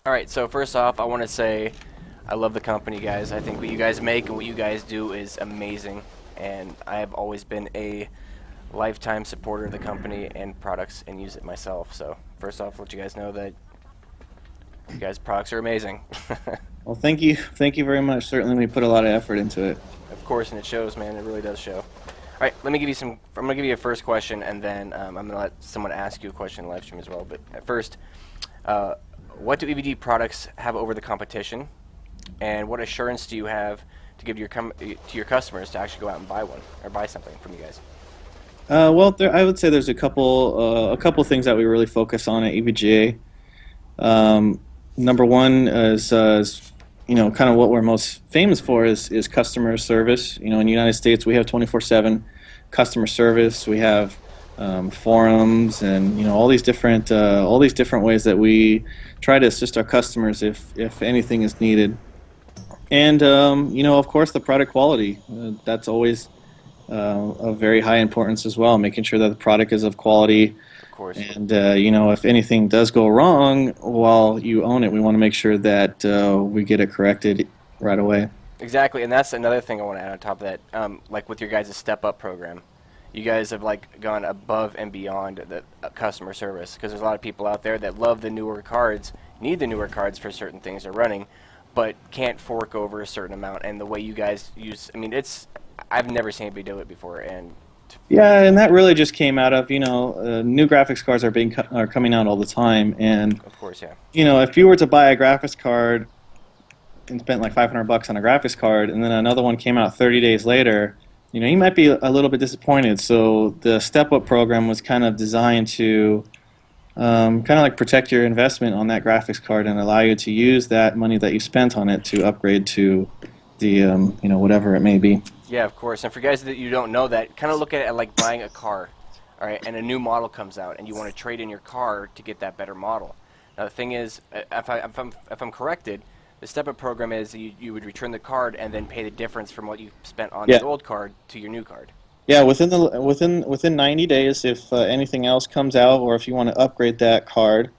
All right, so first off, I want to say I love the company, guys. I think what you guys make and what you guys do is amazing, and I have always been a lifetime supporter of the company and products and use it myself. So first off, let you guys know that you guys' products are amazing. Well, thank you very much. Certainly, we put a lot of effort into it. Of course, and it shows, man. It really does show. All right, let me give you some. I'm gonna give you a first question, and then I'm gonna let someone ask you a question in live stream as well. But at first, uh, what do EVG products have over the competition, and what assurance do you have to give to your customers to actually go out and buy one or buy something from you guys? I would say there's a couple things that we really focus on at EVGA. Number one is kind of what we're most famous for is customer service. In the United States, we have 24/7 customer service. We have forums and all these different ways that we try to assist our customers if anything is needed. And of course, the product quality. That's always of very high importance as well. Making sure that the product is of quality. Of course. And if anything does go wrong while you own it, we want to make sure that we get it corrected right away. Exactly, and that's another thing I want to add on top of that. Like with your guys' StepUp program, you guys have like gone above and beyond the customer service, because there's a lot of people out there that love the newer cards, need the newer cards for certain things they're running, but can't fork over a certain amount. And the way you guys use, I mean, I've never seen anybody do it before. And yeah, and that really just came out of new graphics cards are coming out all the time, and of course, yeah. If you were to buy a graphics card and spent like $500 on a graphics card, and then another one came out 30 days later, you might be a little bit disappointed. So the StepUp program was kind of designed to kind of like protect your investment on that graphics card and allow you to use that money that you spent on it to upgrade to the whatever it may be. Yeah, of course. And for guys that you don't know that, kind of look at it like buying a car, all right, and a new model comes out, and you want to trade in your car to get that better model. Now the thing is, if I'm corrected, the StepUp program is you would return the card and then pay the difference from what you spent on the old card to your new card. Yeah, within 90 days, if anything else comes out, or if you want to upgrade that card,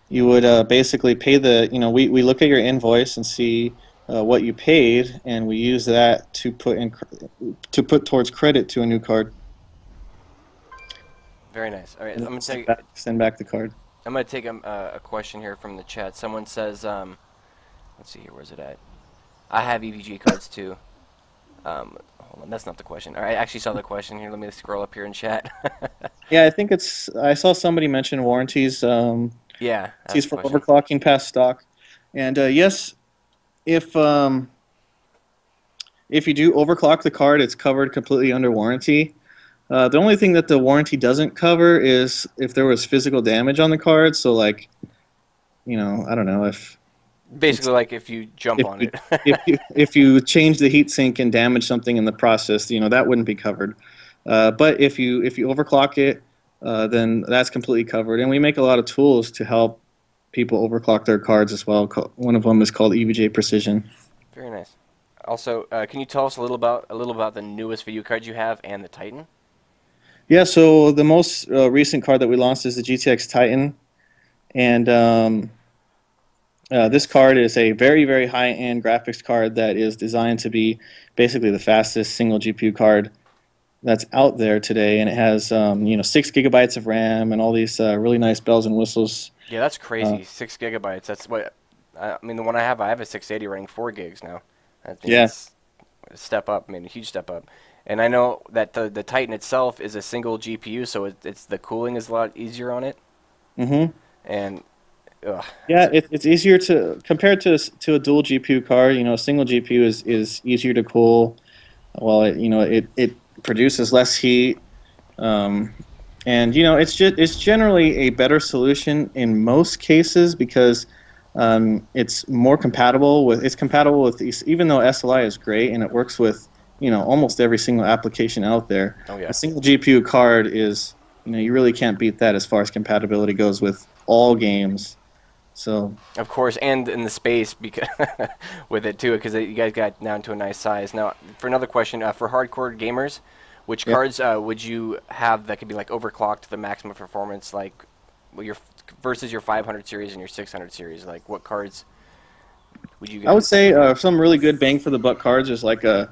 you would basically pay we look at your invoice and see what you paid, and we use that to put towards credit to a new card. Very nice. All right, I'm gonna send back the card. I'm gonna take a question here from the chat. Someone says, let's see here, where's it at? I have EVG cards too. Hold on, that's not the question. All right, I actually saw the question here. Let me scroll up here in chat. Yeah, I saw somebody mention warranties. Yeah. Warranties for overclocking past stock, and yes. If you do overclock the card, it's covered completely under warranty. The only thing that the warranty doesn't cover is if there was physical damage on the card. So, like, I don't know if basically like if you jump on it. if you change the heatsink and damage something in the process, that wouldn't be covered. But if you overclock it, then that's completely covered. And we make a lot of tools to help people overclock their cards as well. One of them is called EVGA Precision. Very nice. Also, can you tell us a little about the newest video card you have and the Titan? Yeah, so the most recent card that we launched is the GTX Titan, and this card is a very, very high-end graphics card that is designed to be basically the fastest single GPU card that's out there today, and it has 6 GB of RAM and all these really nice bells and whistles. Yeah, that's crazy. 6 GB. That's what I mean. The one I have a 680 running 4 gigs now. Yes. Yeah. Step up. I mean, a huge step up. And I know that the Titan itself is a single GPU, so it's the cooling is a lot easier on it. Mm-hmm. And yeah, it's easier to compared to a dual GPU card. A single GPU is easier to cool. Well, it produces less heat. And it's generally a better solution in most cases because it's more compatible with these, even though SLI is great and it works with almost every single application out there. Oh, yeah. A single GPU card is you really can't beat that as far as compatibility goes with all games. So of course, and in the space because with it too, because you guys got down to a nice size. Now, for another question, for hardcore gamers, which cards would you have that could be like overclocked to the maximum performance, like your like versus your 500 series and your 600 series? Like, what cards would you I would guys? say some really good bang for the buck cards is like a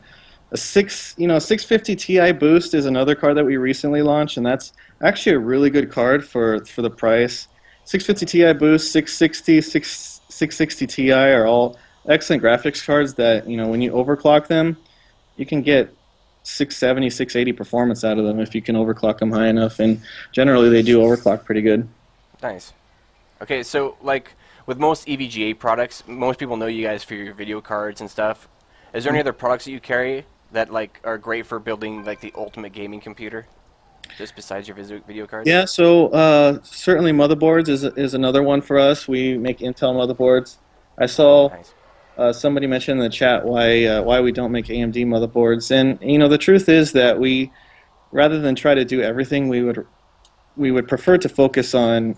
650 Ti boost is another card that we recently launched, and that's actually a really good card for the price. 650 Ti boost, 660 Ti are all excellent graphics cards that, when you overclock them, you can get 670, 680 performance out of them if you can overclock them high enough, and generally they do overclock pretty good. Nice. Okay, so like with most EVGA products, most people know you guys for your video cards and stuff. Is there any other products that you carry that like are great for building like the ultimate gaming computer, just besides your video cards? Yeah, so certainly motherboards is another one for us. We make Intel motherboards. I saw Nice. somebody mention in the chat why we don't make AMD motherboards, and the truth is that we, rather than try to do everything, we would prefer to focus on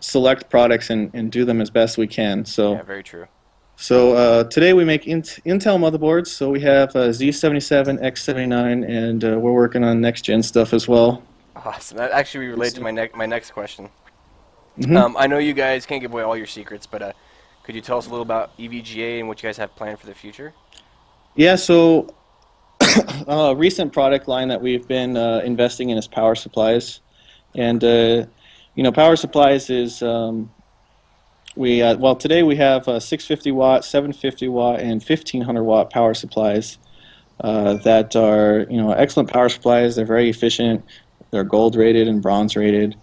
select products and do them as best we can. So Yeah, very true. today we make Intel motherboards. So we have Z77, X79, and we're working on next gen stuff as well. Awesome. That actually relates to my next question. Mm-hmm. I know you guys can't give away all your secrets, but could you tell us a little about EVGA and what you guys have planned for the future? Yeah, so a recent product line that we've been investing in is power supplies, and power supplies is today we have 650 watt, 750 watt, and 1500 watt power supplies that are excellent power supplies. They're very efficient. They're gold rated and bronze rated,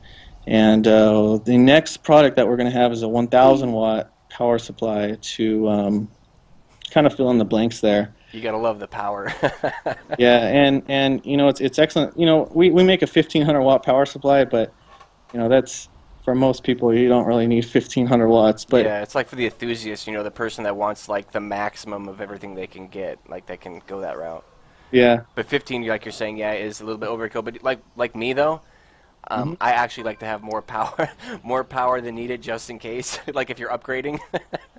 and the next product that we're going to have is a 1000 watt power supply to kind of fill in the blanks there. You gotta love the power. Yeah, and it's excellent. We make a 1500 watt power supply, but that's, for most people, you don't really need 1500 watts. But yeah, it's like for the enthusiast, the person that wants like the maximum of everything they can get, like they can go that route. yeah, But 15, like you're saying, yeah, is a little bit overkill. But like me though, I actually like to have more power, more power than needed just in case. Like if you're upgrading.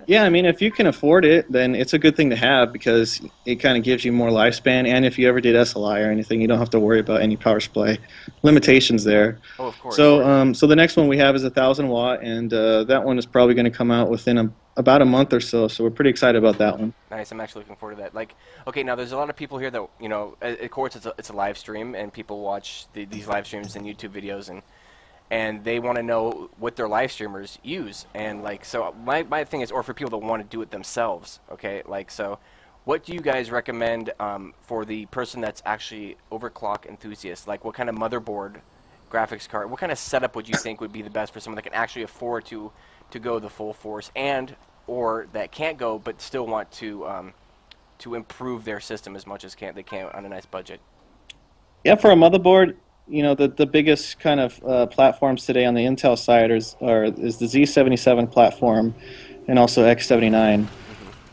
yeah. I mean, if you can afford it, then it's a good thing to have because it kind of gives you more lifespan. And if you ever did SLI or anything, you don't have to worry about any power supply limitations there. Oh, of course. So the next one we have is 1000 watt, and that one is probably going to come out within about a month or so. So we're pretty excited about that one. Nice. I'm actually looking forward to that. Like, okay, now there's a lot of people here that of course it's a live stream, and people watch these live streams and YouTube videos, and they want to know what their live streamers use, and like, so my thing is, or for people that want to do it themselves. Okay, like, so what do you guys recommend for the person that's actually overclock enthusiast? Like, what kind of motherboard, graphics card, what kind of setup would you think would be the best for someone that can actually afford to go the full force, and or that can't go but still want to improve their system as much as they can on a nice budget? Yeah, for a motherboard, the biggest kind of platforms today on the Intel side is the Z77 platform and also X79.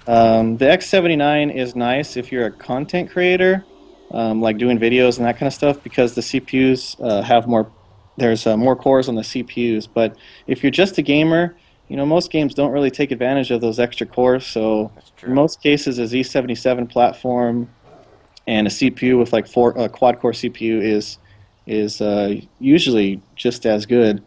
The X79 is nice if you're a content creator, like doing videos and that kind of stuff, because the CPUs have there's more cores on the CPUs. But if you're just a gamer, most games don't really take advantage of those extra cores. So in most cases, a Z77 platform and a CPU with like a quad-core CPU is usually just as good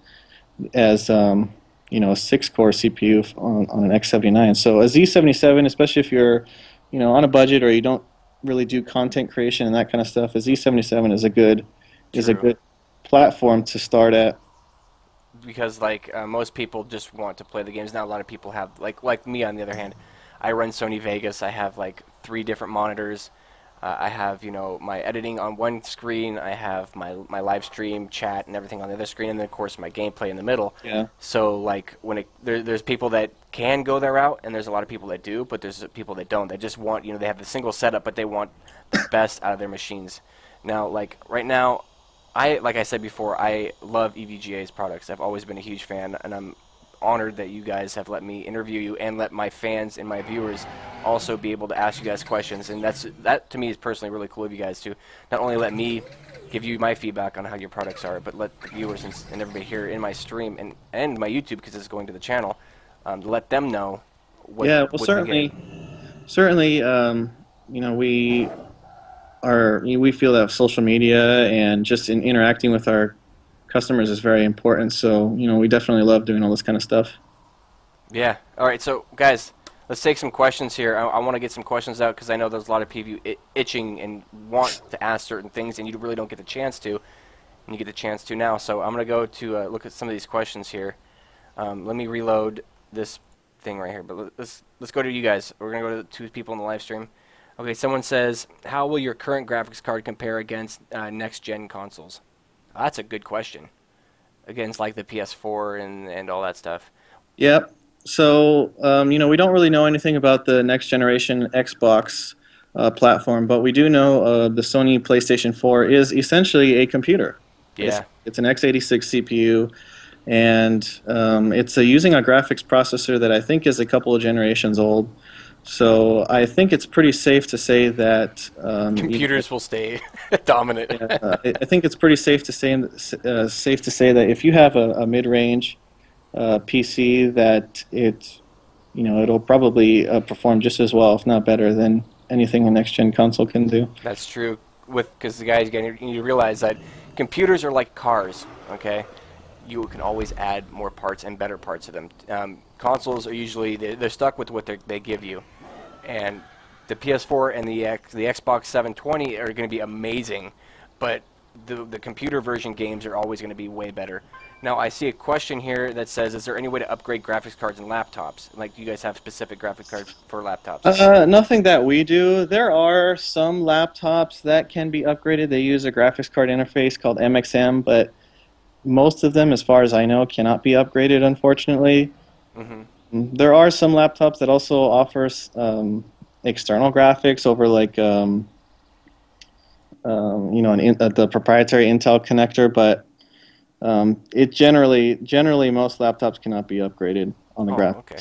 as a 6-core CPU on an X79. So a Z77, especially if you're on a budget or you don't really do content creation and that kind of stuff, a Z77 is a good platform to start at. Because like most people just want to play the games. Now a lot of people have like me on the other hand, I run Sony Vegas. I have like 3 different monitors. I have my editing on one screen. I have my live stream, chat, and everything on the other screen, and then of course my gameplay in the middle. Yeah. So like there's people that can go that route, and there's a lot of people that do, but there's people that don't. They just want they have the single setup, but they want the best out of their machines. Now like right now, like I said before, I love EVGA's products. I've always been a huge fan, and I'm honored that you guys have let me interview you and let my fans and my viewers also be able to ask you guys questions. And that to me is personally really cool of you guys to not only let me give you my feedback on how your products are, but let the viewers and everybody here in my stream and my YouTube, because it's going to the channel, let them know what. Yeah, well, certainly, we feel that social media and just in interacting with our customers is very important. So we definitely love doing all this kind of stuff. Yeah. All right. So guys, let's take some questions here. I want to get some questions out because I know there's a lot of people itching and want to ask certain things, and you really don't get the chance to. And you get the chance to now. So I'm going to go to look at some of these questions here. Let me reload this thing right here. But let's go to you guys. We're going to go to the 2 people in the live stream. Okay, someone says, how will your current graphics card compare against next-gen consoles? That's a good question. Against like the PS4 and all that stuff. Yep. So, we don't really know anything about the next generation Xbox platform, but we do know the Sony PlayStation 4 is essentially a computer. Yeah. It's an x86 CPU, and it's using a graphics processor that I think is a couple of generations old. So I think it's pretty safe to say that computers will stay dominant. I think it's pretty safe to say that if you have a mid-range PC, that it'll probably perform just as well, if not better, than anything a next-gen console can do. That's true. Because the guys, you need to realize that computers are like cars. Okay, you can always add more parts and better parts to them. Consoles are usually they're stuck with what they give you, and the PS4 and the Xbox 720 are going to be amazing, but the computer version games are always going to be way better. Now I see a question here that says, is there any way to upgrade graphics cards in laptops? Like, do you guys have specific graphics cards for laptops? Nothing that we do. There are some laptops that can be upgraded. They use a graphics card interface called MXM, but most of them, as far as I know, cannot be upgraded, unfortunately. Mm-hmm. There are some laptops that also offer external graphics over like the proprietary Intel connector, but it generally most laptops cannot be upgraded on the graphics. Okay.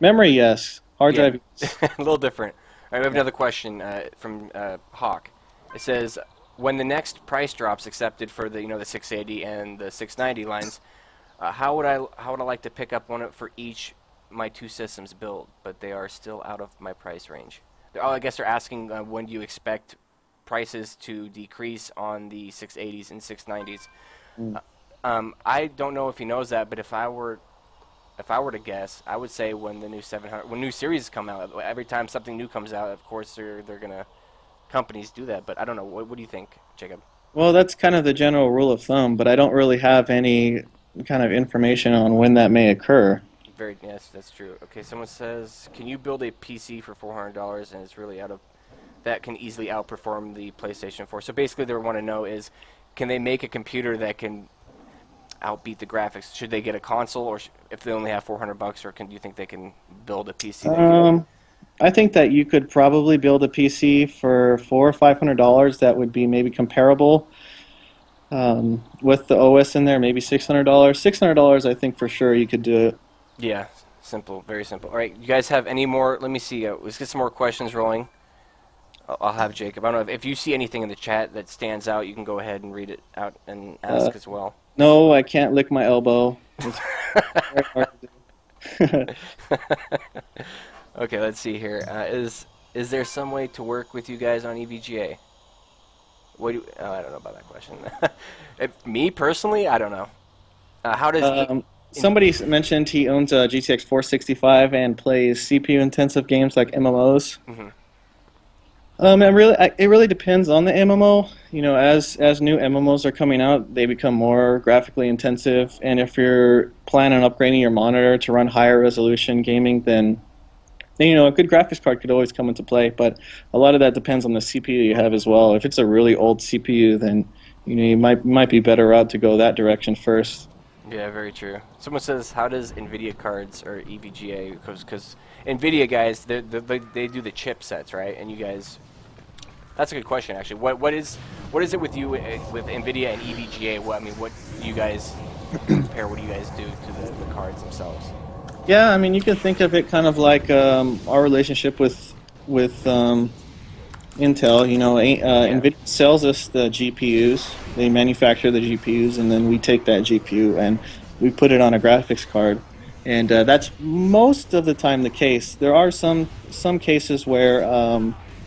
Memory, yes. Hard drive, yes. A little different. All right, we have another question from Hawk. It says, when the next price drops accepted for the the 680 and the 690 lines, how would I like to pick up one for each my 2 systems build, but they are still out of my price range? I guess they're asking when do you expect prices to decrease on the 680s and 690s. I don't know if he knows that, but if I were to guess, I would say when the new 700, when new series come out, every time something new comes out, of course they're gonna companies do that. But I don't know. What do you think, Jacob? Well, that's kind of the general rule of thumb, but I don't really have any kind of information on when that may occur. Yes, that's true. Okay, someone says, can you build a PC for $400 and it's really that can easily outperform the PlayStation 4? So basically, they want to know is, can they make a computer that can outbeat the graphics? Should they get a console, or if they only have $400, or do you think they can build a PC? I think that you could probably build a PC for $400 or $500 that would be maybe comparable with the OS in there. Maybe $600. $600, I think for sure you could do it. Yeah, simple, very simple. All right, you guys have any more? Let me see. Let's get some more questions rolling. I'll have Jacob. I don't know if you see anything in the chat that stands out. You can go ahead and read it out and ask as well. No, I can't lick my elbow. It's very hard to do. Okay, let's see here. Is there some way to work with you guys on EVGA? I don't know about that question. Me personally, I don't know. How does somebody mentioned he owns a GTX 465 and plays CPU-intensive games like MMOs. Mm-hmm. It really depends on the MMO. As new MMOs are coming out, they become more graphically intensive. And if you're planning on upgrading your monitor to run higher resolution gaming, then a good graphics card could always come into play. But a lot of that depends on the CPU you have as well. If it's a really old CPU, then you might be better out to go that direction first. Yeah, very true. Someone says, how does Nvidia cards or EVGA, because Nvidia guys, they do the chipsets, right? And you guys, that's a good question actually. What is it with you with Nvidia and EVGA? What do you guys compare? What do you guys do to the cards themselves? Yeah, you can think of it kind of like our relationship with Intel. Nvidia sells us the GPUs. They manufacture the GPUs, and then we take that GPU and we put it on a graphics card. And that's most of the time the case. There are some cases where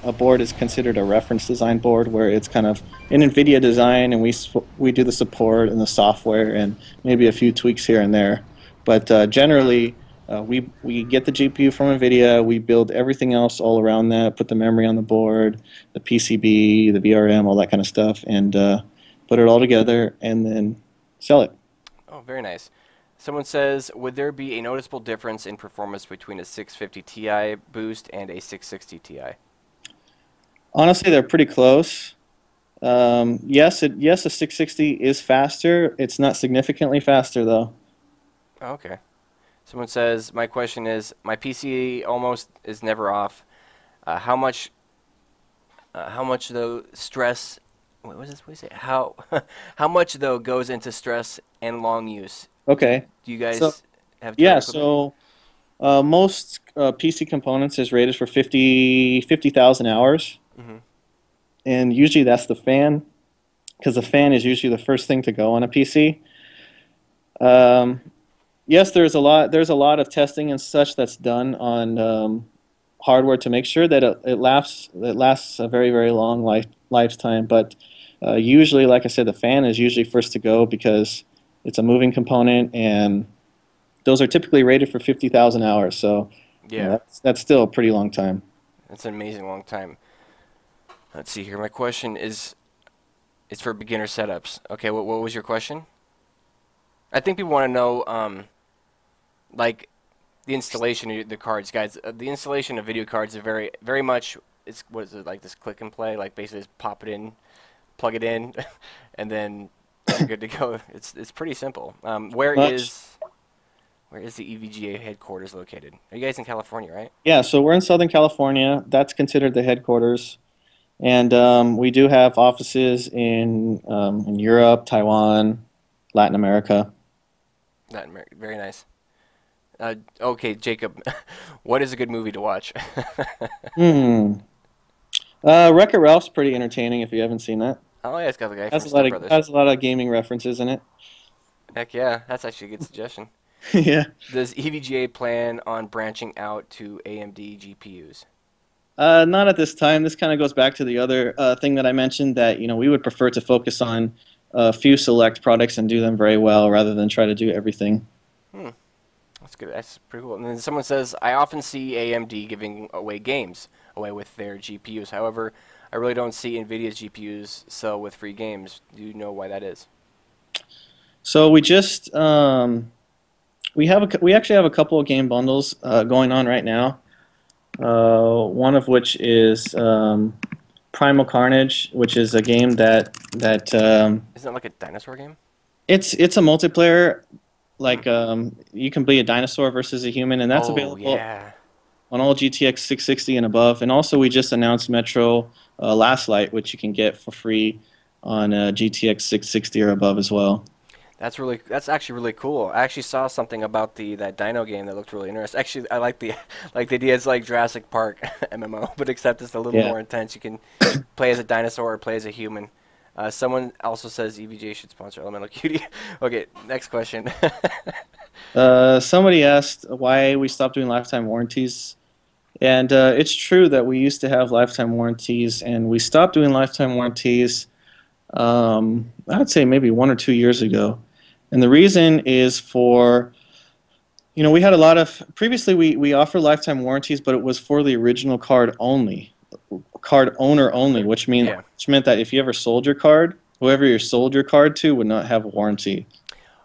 a board is considered a reference design board, where it's kind of an NVIDIA design, and we do the support and the software and maybe a few tweaks here and there. But generally, we get the GPU from NVIDIA, we build everything else all around that, put the memory on the board, the PCB, the VRM, all that kind of stuff, and put it all together and then sell it. Oh, very nice. Someone says, would there be a noticeable difference in performance between a 650 Ti boost and a 660 Ti? Honestly, they're pretty close. Yes, a 660 is faster. It's not significantly faster, though. Oh, okay. Someone says, my question is, my PC almost is never off. How much though stress? What was this? What did you say? How much though goes into stress and long use? Okay. Do you guys So, have? yeah, Equipment? so most PC components is rated for 50,000 hours, Mm-hmm. and usually that's the fan, because the fan is usually the first thing to go on a PC. Um, yes, there's a lot of testing and such that's done on hardware to make sure that it lasts a very, very long lifetime. But usually, like I said, the fan is usually first to go because it's a moving component, and those are typically rated for 50,000 hours. So Yeah, that's still a pretty long time. that's an amazing long time. Let's see here. My question is, it's for beginner setups. Okay, what was your question? I think people want to know, like, the installation of the cards, guys. The installation of video cards are very, very much. It's what is it like? This click and play, like basically just pop it in, plug it in, and then you're good to go. It's pretty simple. Where Much. is the EVGA headquarters located? Are you guys in California, right? Yeah, so we're in Southern California. That's considered the headquarters. And we do have offices in Europe, Taiwan, Latin America. Very nice. Okay, Jacob, what is a good movie to watch? Hmm. Wreck-It Ralph's pretty entertaining if you haven't seen that. Oh yeah, it's got the guy from Has a lot Step of Brothers. has a lot of gaming references in it. Heck yeah, that's actually a good suggestion. Yeah. Does EVGA plan on branching out to AMD GPUs? Not at this time. This kind of goes back to the other thing that I mentioned, that we would prefer to focus on a few select products and do them very well rather than try to do everything. Hmm, that's good. That's pretty cool. And then someone says, I often see AMD giving away games away with their GPUs. However, I really don't see NVIDIA's GPUs sell with free games. Do you know why that is? So we actually have a couple of game bundles going on right now. One of which is Primal Carnage, which is a game that Isn't it like a dinosaur game? it's a multiplayer, like you can be a dinosaur versus a human, and that's Oh, available yeah. on all GTX 660 and above. And also, we just announced Metro Last Light, which you can get for free on GTX 660 or above as well. That's actually really cool. I actually saw something about that Dino game that looked really interesting. Actually, I like the like the idea. It's like Jurassic Park MMO, but except it's a little Yeah. more intense. You can play as a dinosaur or play as a human. Someone also says EVGA should sponsor Elementalqt. Okay, next question. Somebody asked why we stopped doing lifetime warranties. And it's true that we used to have lifetime warranties, and we stopped doing lifetime warranties, I would say maybe 1 or 2 years ago. And the reason is we had a lot of, previously we offered lifetime warranties, but it was for the original card only, card owner only, which Yeah. meant that if you ever sold your card, whoever you sold your card to would not have a warranty.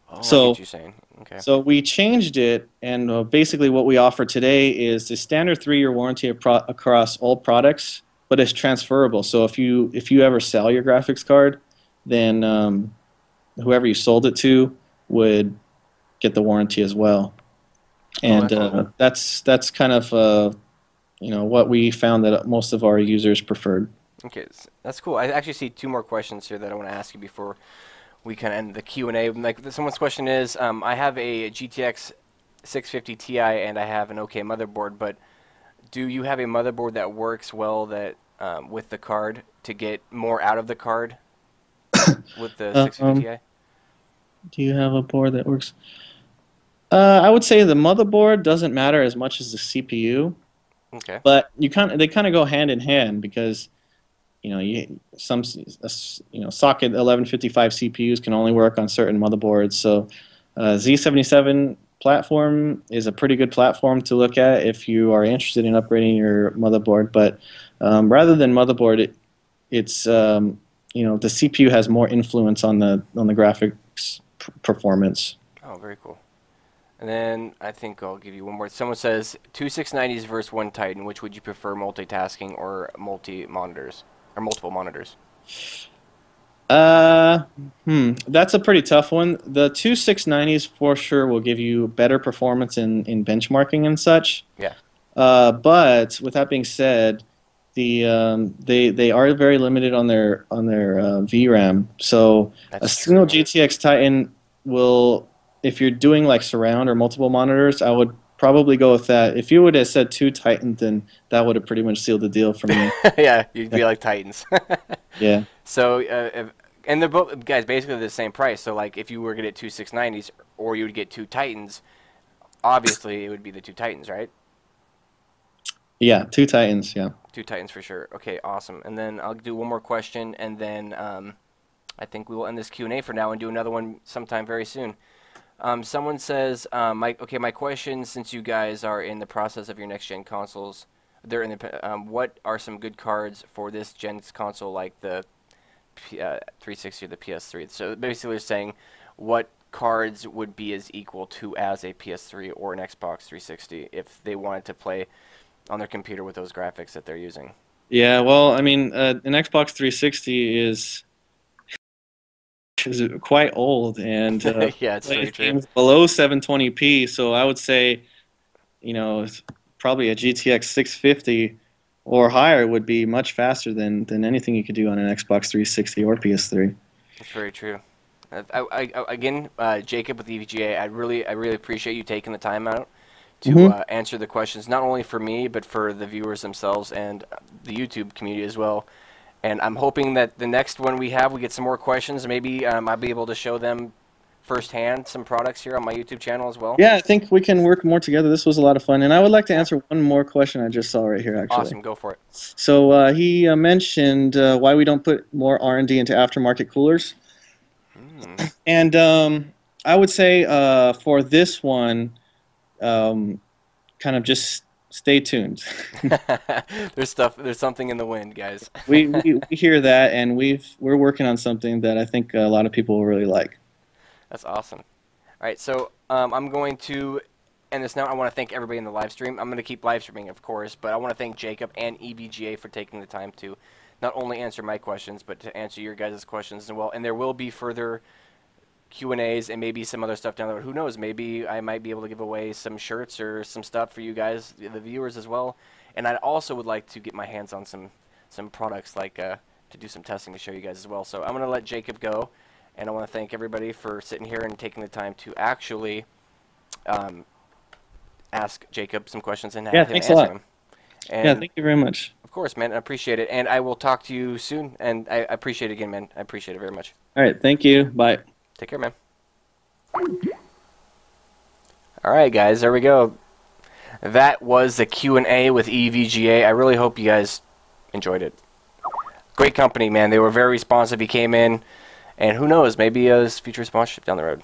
Oh, I get So what you're saying. Okay. so we changed it, and basically what we offer today is the standard 3-year warranty across all products, but it's transferable. So if you ever sell your graphics card, then whoever you sold it to would get the warranty as well. And that's cool. that's kind of what we found that most of our users preferred. Okay, that's cool. I actually see two more questions here that I want to ask you before we kind of end the Q&A. Like someone's question is, I have a GTX 650 Ti and I have an OK motherboard, but do you have a motherboard that works well with the card to get more out of the card with the 650 Ti? Do you have a board that works? I would say the motherboard doesn't matter as much as the CPU. Okay. But they kind of go hand in hand because socket 1155 CPUs can only work on certain motherboards. So Z77 platform is a pretty good platform to look at if you are interested in upgrading your motherboard. But rather than motherboard, it's the CPU has more influence on the graphics performance. Oh, very cool. And then I think I'll give you one more. Someone says 2690s versus one Titan. Which would you prefer, multitasking or multi-monitors or multiple monitors? That's a pretty tough one. The 2690s for sure will give you better performance in benchmarking and such. Yeah. But with that being said, they are very limited on their VRAM. So That's a single GTX Titan will, if you're doing like surround or multiple monitors, I would probably go with that. If you would have said two Titans, then that would have pretty much sealed the deal for me. Yeah, you'd be like Titans. Yeah. So, and they're both, guys, basically the same price. So, like, if you were to get two 690s or you would get two Titans, obviously it would be the two Titans, right? Yeah, two Titans, yeah. Two Titans for sure. Okay, awesome. And then I'll do one more question, and then I think we will end this Q&A for now and do another one sometime very soon. Someone says, my question, since you guys are in the process of your next-gen consoles, what are some good cards for this gen's console, like the 360 or the PS3? So basically they're saying what cards would be as equal to as a PS3 or an Xbox 360 if they wanted to play on their computer with those graphics that they're using. Yeah, well, I mean, an Xbox 360 is quite old, and yeah, it's very true. games below 720p. So I would say, probably a GTX 650 or higher would be much faster than anything you could do on an Xbox 360 or PS3. That's very true. Again, Jacob with EVGA, I really appreciate you taking the time out to answer the questions, not only for me, but for the viewers themselves and the YouTube community as well. And I'm hoping that the next one we get some more questions. Maybe I'll be able to show them firsthand some products here on my YouTube channel as well. Yeah, I think we can work more together. This was a lot of fun. And I would like to answer one more question I just saw right here, actually. Awesome, go for it. So he mentioned why we don't put more R&D into aftermarket coolers. And I would say for this one, kind of just stay tuned. There's something in the wind, guys. we hear that, and we're working on something that I think a lot of people will really like. That's awesome. All right, so I'm going to end this now. I want to thank everybody in the live stream. I'm going to keep live streaming, of course, but I want to thank Jacob and EVGA for taking the time to not only answer my questions, but to answer your guys' questions as well. And there will be further Q&As and maybe some other stuff down the road. Who knows? Maybe I might be able to give away some shirts or some stuff for you guys, the viewers as well. And I also would like to get my hands on some products, like to do some testing to show you guys as well. So I'm going to let Jacob go. And I want to thank everybody for sitting here and taking the time to actually ask Jacob some questions and have him thanks answer a lot. them. And yeah, thank you very much. Of course, man. I appreciate it. And I will talk to you soon. And I appreciate it again, man. I appreciate it very much. All right, thank you. Bye. Take care, man. All right, guys. There we go. That was the Q&A with EVGA. I really hope you guys enjoyed it. Great company, man. They were very responsive. He came in. And who knows, maybe a future sponsorship down the road.